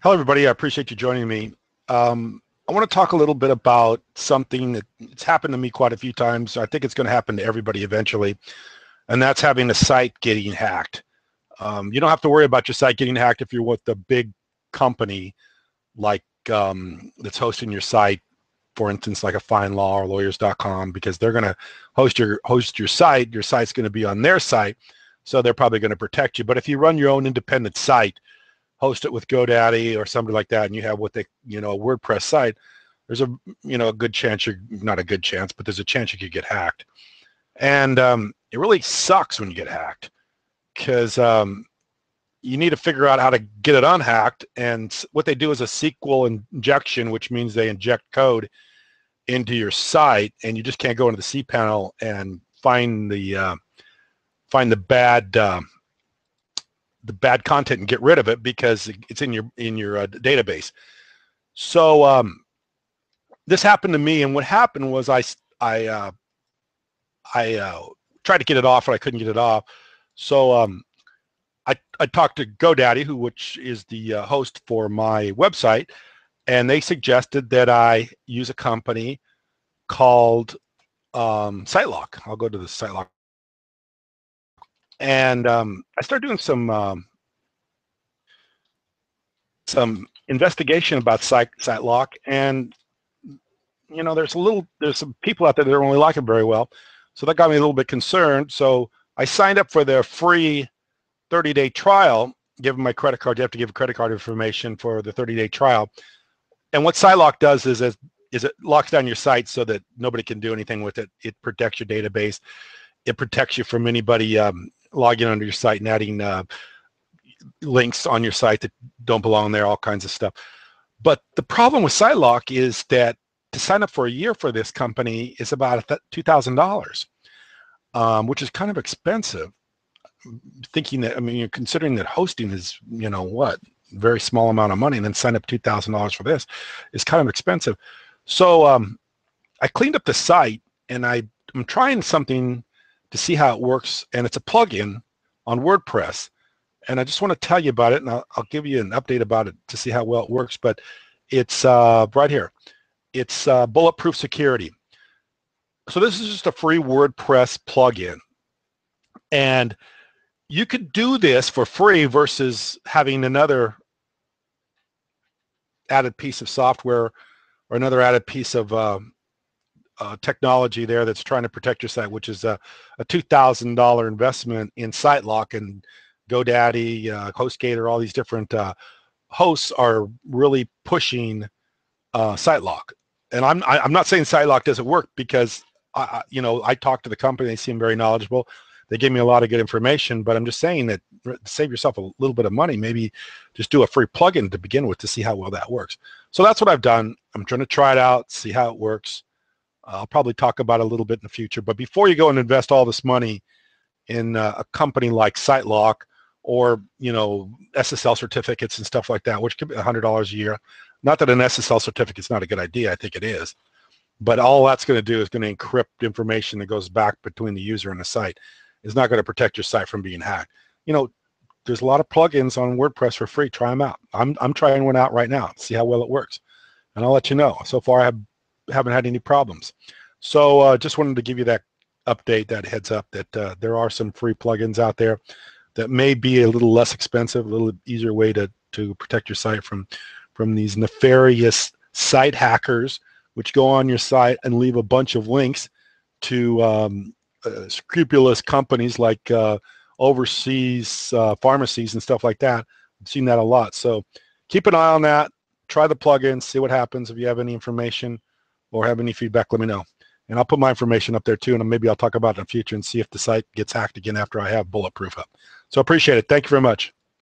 Hello, everybody. I appreciate you joining me. I want to talk a little bit about something that's happened to me quite a few times. I think it's going to happen to everybody eventually, and that's having a site getting hacked. You don't have to worry about your site getting hacked if you're with a big company like that's hosting your site, for instance, like a FindLaw or lawyers.com, because they're going to host your site. Your site's going to be on their site, so they're probably going to protect you. But if you run your own independent site, host it with GoDaddy or somebody like that, and you have what they, a WordPress site, there's a good chance not a good chance, but there's a chance you could get hacked. And it really sucks when you get hacked, because you need to figure out how to get it unhacked. And what they do is a SQL injection, which means they inject code into your site, and you just can't go into the cPanel and find the bad content and get rid of it, because it's in your database. So this happened to me, and what happened was I tried to get it off, but I couldn't get it off. So I talked to GoDaddy, which is the host for my website, and they suggested that I use a company called Psylocke. I'll go to the Psylocke. And I started doing some investigation about Psylocke, and there's some people out there that don't really like it very well, so that got me a little bit concerned. So I signed up for their free 30-day trial. Give them my credit card. You have to give credit card information for the 30-day trial. And what Psylocke does is it locks down your site so that nobody can do anything with it. It protects your database. It protects you from anybody logging onto your site and adding links on your site that don't belong there, all kinds of stuff. But the problem with Psylocke is that to sign up for a year for this company is about $2,000, which is kind of expensive. Thinking that, considering that hosting is, very small amount of money, and then sign up $2,000 for this is kind of expensive. So I cleaned up the site, and I'm trying something to see how it works, and it's a plugin on WordPress, and I just want to tell you about it, and I'll give you an update about it to see how well it works. But it's right here. It's Bulletproof Security. So this is just a free WordPress plugin, and you could do this for free versus having another added piece of software or another added piece of technology there that's trying to protect your site, which is a $2,000 investment in Psylocke. And GoDaddy, HostGator, all these different hosts are really pushing Psylocke. And I'm not saying Psylocke doesn't work, because I talked to the company. They seem very knowledgeable. They gave me a lot of good information, but I'm just saying that to save yourself a little bit of money, maybe just do a free plugin to begin with to see how well that works. So that's what I've done. I'm trying to try it out, see how it works. I'll probably talk about it a little bit in the future. But before you go and invest all this money in a company like Psylocke, or SSL certificates and stuff like that, which could be $100 a year. Not that an SSL certificate is not a good idea. I think it is. But all that's going to do is going to encrypt information that goes back between the user and the site. It's not going to protect your site from being hacked. There's a lot of plugins on WordPress for free. Try them out. I'm trying one out right now. See how well it works, and I'll let you know. So far, I haven't had any problems. So just wanted to give you that update, that heads up, that there are some free plugins out there that may be a little less expensive, a little easier way to protect your site from these nefarious site hackers, which go on your site and leave a bunch of links to scrupulous companies like overseas pharmacies and stuff like that. I've seen that a lot. So keep an eye on that. Try the plugin, see what happens. If you have any information or have any feedback, let me know. And I'll put my information up there too, and maybe I'll talk about it in the future and see if the site gets hacked again after I have Bulletproof up. So I appreciate it. Thank you very much.